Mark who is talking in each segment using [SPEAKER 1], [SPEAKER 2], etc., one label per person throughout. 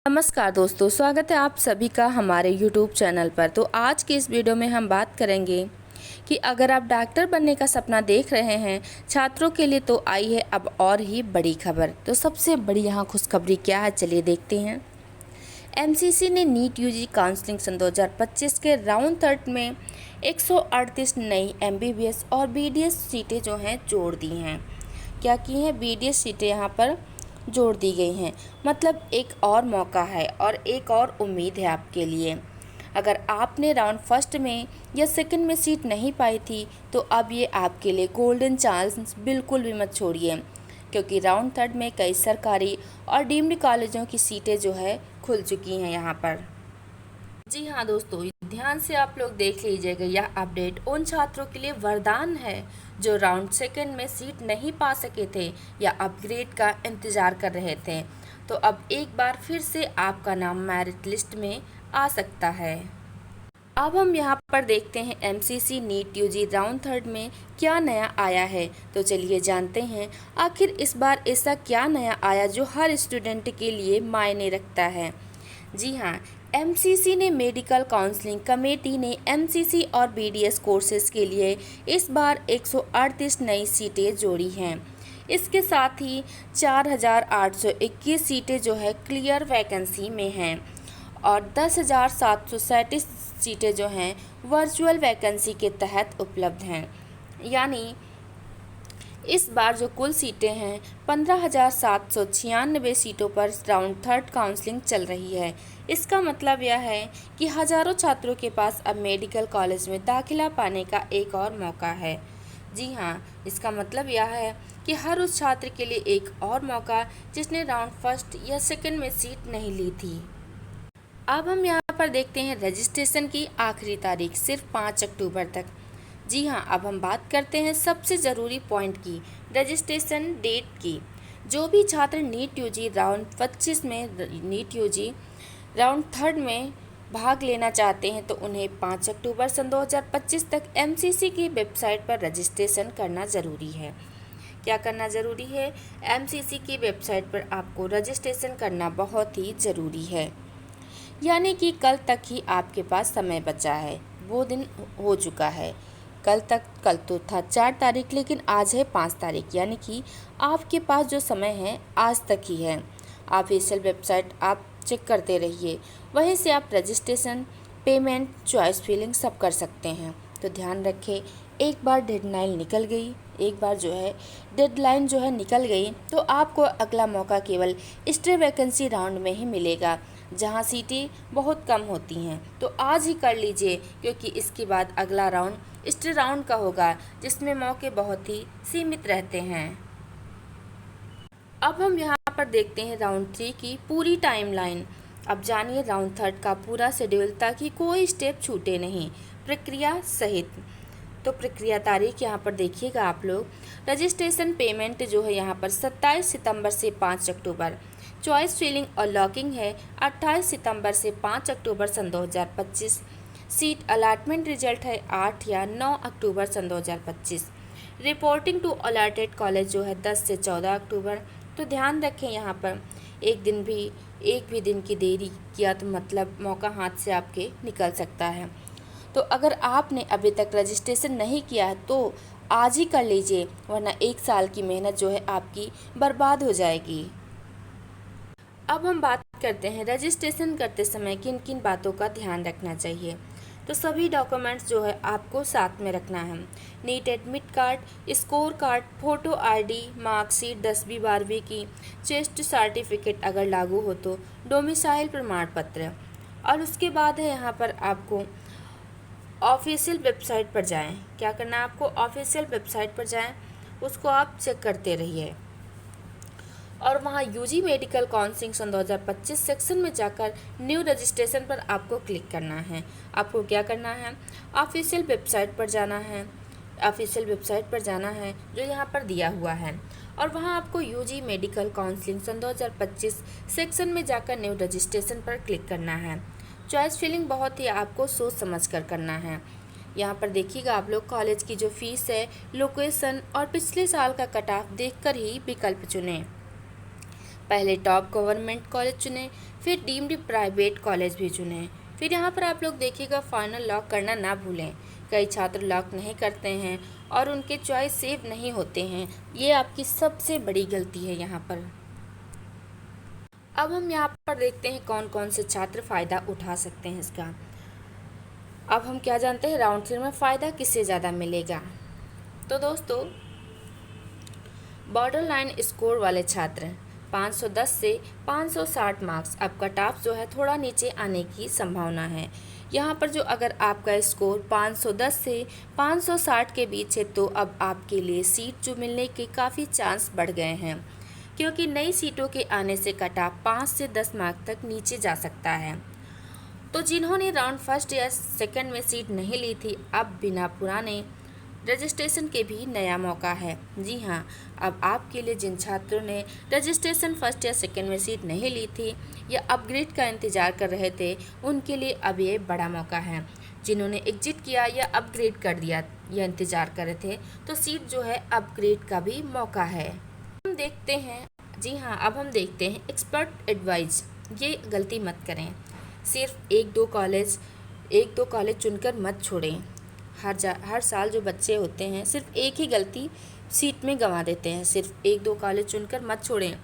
[SPEAKER 1] नमस्कार दोस्तों, स्वागत है आप सभी का हमारे YouTube चैनल पर। तो आज की इस वीडियो में हम बात करेंगे कि अगर आप डॉक्टर बनने का सपना देख रहे हैं छात्रों के लिए, तो आई है अब और ही बड़ी खबर। तो सबसे बड़ी यहाँ खुशखबरी क्या है, चलिए देखते हैं। MCC ने नीट यूजी काउंसलिंग सन 2025 के राउंड 3 में 138 नई MBBS और BDS सीटें जो हैं जोड़ दी हैं। क्या की हैं? BDS सीटें यहाँ पर जोड़ दी गई हैं। मतलब एक और मौका है और एक और उम्मीद है आपके लिए। अगर आपने राउंड फर्स्ट में या सेकंड में सीट नहीं पाई थी, तो अब ये आपके लिए गोल्डन चांस बिल्कुल भी मत छोड़िए, क्योंकि राउंड 3 में कई सरकारी और डीम्ड कॉलेजों की सीटें जो है खुल चुकी हैं यहाँ पर। जी हाँ दोस्तों, ध्यान से आप लोग देख लीजिएगा। यह अपडेट उन छात्रों के लिए वरदान है जो राउंड सेकंड में सीट नहीं पा सके थे या अपग्रेड का इंतज़ार कर रहे थे। तो अब एक बार फिर से आपका नाम मेरिट लिस्ट में आ सकता है। अब हम यहाँ पर देखते हैं MCC नीट यूजी राउंड 3 में क्या नया आया है। तो चलिए जानते हैं आखिर इस बार ऐसा क्या नया आया जो हर स्टूडेंट के लिए मायने रखता है। जी हाँ, MCC ने मेडिकल काउंसलिंग कमेटी ने MCC और BDS कोर्सेज के लिए इस बार 138 नई सीटें जोड़ी हैं। इसके साथ ही 4,821 सीटें जो है क्लियर वैकेंसी में हैं और 10,737 सीटें जो हैं वर्चुअल वैकेंसी के तहत उपलब्ध हैं। यानी इस बार जो कुल सीटें हैं 15,796 सीटों पर राउंड 3 काउंसलिंग चल रही है। इसका मतलब यह है कि हज़ारों छात्रों के पास अब मेडिकल कॉलेज में दाखिला पाने का एक और मौका है। जी हाँ, इसका मतलब यह है कि हर उस छात्र के लिए एक और मौका जिसने राउंड फर्स्ट या सेकंड में सीट नहीं ली थी। अब हम यहाँ पर देखते हैं रजिस्ट्रेशन की आखिरी तारीख सिर्फ 5 अक्टूबर तक। जी हाँ, अब हम बात करते हैं सबसे ज़रूरी पॉइंट की, रजिस्ट्रेशन डेट की। जो भी छात्र नीट यूजी राउंड 25 में नीट यूजी राउंड 3 में भाग लेना चाहते हैं, तो उन्हें 5 अक्टूबर सन 2025 तक MCC की वेबसाइट पर रजिस्ट्रेशन करना ज़रूरी है। क्या करना ज़रूरी है? MCC की वेबसाइट पर आपको रजिस्ट्रेशन करना बहुत ही ज़रूरी है। यानी कि कल तक ही आपके पास समय बचा है, वो दिन हो चुका है। कल तो था 4 तारीख, लेकिन आज है 5 तारीख, यानी कि आपके पास जो समय है आज तक ही है। ऑफिशियल वेबसाइट आप चेक करते रहिए, वहीं से आप रजिस्ट्रेशन, पेमेंट, चॉइस फिलिंग सब कर सकते हैं। तो ध्यान रखें, एक बार डेडलाइन जो है निकल गई तो आपको अगला मौका केवल स्टे वैकेंसी राउंड में ही मिलेगा, जहां सीटें बहुत कम होती हैं। तो आज ही कर लीजिए, क्योंकि इसके बाद अगला राउंड स्टे राउंड का होगा, जिसमें मौके बहुत ही सीमित रहते हैं। अब हम यहाँ पर देखते हैं राउंड 3 की पूरी टाइमलाइन। अब जानिए राउंड 3 का पूरा शेड्यूल, ताकि कोई स्टेप छूटे नहीं, प्रक्रिया सहित। तो प्रक्रिया तारीख यहाँ पर देखिएगा आप लोग। रजिस्ट्रेशन पेमेंट जो है यहाँ पर 27 सितंबर से 5 अक्टूबर। चॉइस फिलिंग और लॉकिंग है 28 सितंबर से 5 अक्टूबर सन 2025। सीट अलॉटमेंट रिजल्ट है 8 या 9 अक्टूबर सन 2025। रिपोर्टिंग टू अलॉटेड कॉलेज जो है 10 से 14 अक्टूबर। तो ध्यान रखें, यहाँ पर एक भी दिन की देरी किया तो मतलब मौका हाथ से आपके निकल सकता है। तो अगर आपने अभी तक रजिस्ट्रेशन नहीं किया है तो आज ही कर लीजिए, वरना 1 साल की मेहनत जो है आपकी बर्बाद हो जाएगी। अब हम बात करते हैं रजिस्ट्रेशन करते समय किन किन बातों का ध्यान रखना चाहिए। तो सभी डॉक्यूमेंट्स जो है आपको साथ में रखना है। NEET admit card, score card, photo ID, marksheet 10वीं 12वीं की, टेस्ट सर्टिफिकेट अगर लागू हो तो, डोमिसाइल प्रमाण पत्र। और उसके बाद है यहाँ पर आपको ऑफिशियल वेबसाइट पर जाएं। क्या करना है आपको? ऑफिशियल वेबसाइट पर जाएं, उसको आप चेक करते रहिए और वहाँ यूजी मेडिकल काउंसलिंग सन 2025 सेक्शन में जाकर न्यू रजिस्ट्रेशन पर आपको क्लिक करना है। आपको क्या करना है? ऑफिशियल वेबसाइट पर जाना है। ऑफिशियल वेबसाइट पर जाना है जो यहाँ पर दिया हुआ है, और वहाँ आपको यूजी मेडिकल काउंसलिंग सन 2025 सेक्शन में जाकर न्यू रजिस्ट्रेशन पर क्लिक करना है। चॉइस फिलिंग बहुत ही आपको सोच समझ कर करना है। यहाँ पर देखिएगा आप लोग, कॉलेज की जो फीस है, लोकेशन और पिछले साल का कट ऑफ देखकर ही विकल्प चुनें। पहले टॉप गवर्नमेंट कॉलेज चुनें, फिर डीम्ड प्राइवेट कॉलेज भी चुनें। फिर यहाँ पर आप लोग देखिएगा फाइनल लॉक करना ना भूलें। कई छात्र लॉक नहीं करते हैं और उनके चॉइस सेव नहीं होते हैं, ये आपकी सबसे बड़ी गलती है यहाँ पर। अब हम यहाँ पर देखते हैं कौन कौन से छात्र फ़ायदा उठा सकते हैं इसका। अब हम क्या जानते हैं राउंड 3 में फ़ायदा किससे ज़्यादा मिलेगा। तो दोस्तों, बॉर्डर लाइन स्कोर वाले छात्र 510 से 560 मार्क्स, अब कट ऑफ जो है थोड़ा नीचे आने की संभावना है। यहाँ पर जो अगर आपका स्कोर 510 से 560 के बीच है तो अब आपके लिए सीट जो मिलने के काफ़ी चांस बढ़ गए हैं, क्योंकि नई सीटों के आने से कट ऑफ 5 से 10 मार्क तक नीचे जा सकता है। तो जिन्होंने राउंड फर्स्ट या सेकंड में सीट नहीं ली थी, अब बिना पुराने रजिस्ट्रेशन के भी नया मौका है। जी हाँ, अब आपके लिए जिन छात्रों ने रजिस्ट्रेशन फर्स्ट या सेकंड में सीट नहीं ली थी या अपग्रेड का इंतज़ार कर रहे थे, उनके लिए अब ये बड़ा मौका है। जिन्होंने एग्जिट किया या अपग्रेड कर दिया या इंतज़ार कर रहे थे, तो सीट जो है अपग्रेड का भी मौका है। हम देखते हैं, जी हाँ, अब हम देखते हैं एक्सपर्ट एडवाइस। ये गलती मत करें, सिर्फ एक दो कॉलेज चुनकर मत छोड़ें। हर साल जो बच्चे होते हैं सिर्फ एक ही गलती सीट में गंवा देते हैं। सिर्फ एक दो कॉलेज चुनकर मत छोड़ें,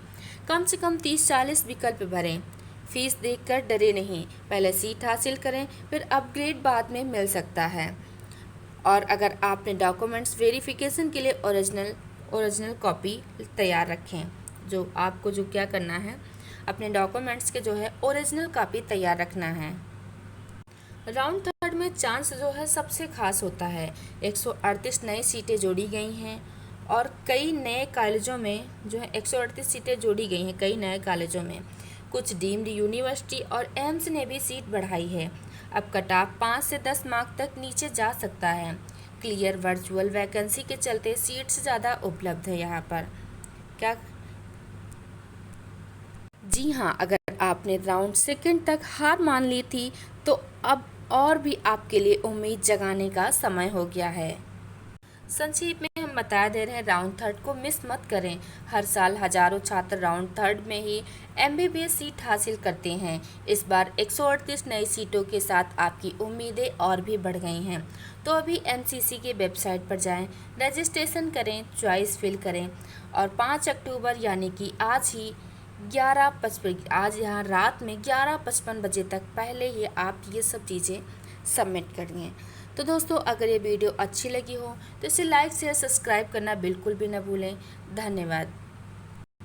[SPEAKER 1] कम से कम 30-40 विकल्प भरें। फीस देखकर डरे नहीं, पहले सीट हासिल करें, फिर अपग्रेड बाद में मिल सकता है। और अगर आपने डॉक्यूमेंट्स वेरिफिकेशन के लिए ओरिजिनल कॉपी तैयार रखें। जो आपको जो क्या करना है, अपने डॉक्यूमेंट्स के जो है ओरिजिनल कॉपी तैयार रखना है। राउंड थर्ड में चांस जो है सबसे खास होता है। 138 नई सीटें जोड़ी गई हैं और कई नए कॉलेजों में जो है 138 सीटें जोड़ी गई हैं कई नए कॉलेजों में। कुछ डीम्ड यूनिवर्सिटी और एम्स ने भी सीट बढ़ाई है। अब कट ऑफ 5 से 10 मार्क तक नीचे जा सकता है। क्लियर वर्चुअल वैकेंसी के चलते सीट्स ज़्यादा उपलब्ध है यहाँ पर। क्या जी हाँ, अगर आपने राउंड सेकंड तक हार मान ली थी तो अब और भी आपके लिए उम्मीद जगाने का समय हो गया है। संक्षेप में हम बता दे रहे हैं, राउंड थर्ड को मिस मत करें। हर साल हजारों छात्र राउंड थर्ड में ही MBBS सीट हासिल करते हैं। इस बार 138 नई सीटों के साथ आपकी उम्मीदें और भी बढ़ गई हैं। तो अभी MCC की वेबसाइट पर जाएं, रजिस्ट्रेशन करें, चॉइस फिल करें और 5 अक्टूबर यानी कि आज यहाँ रात में 11:55 बजे तक पहले ही आप ये सब चीज़ें सबमिट करिए। तो दोस्तों, अगर ये वीडियो अच्छी लगी हो तो इसे लाइक शेयर सब्सक्राइब करना बिल्कुल भी ना भूलें। धन्यवाद।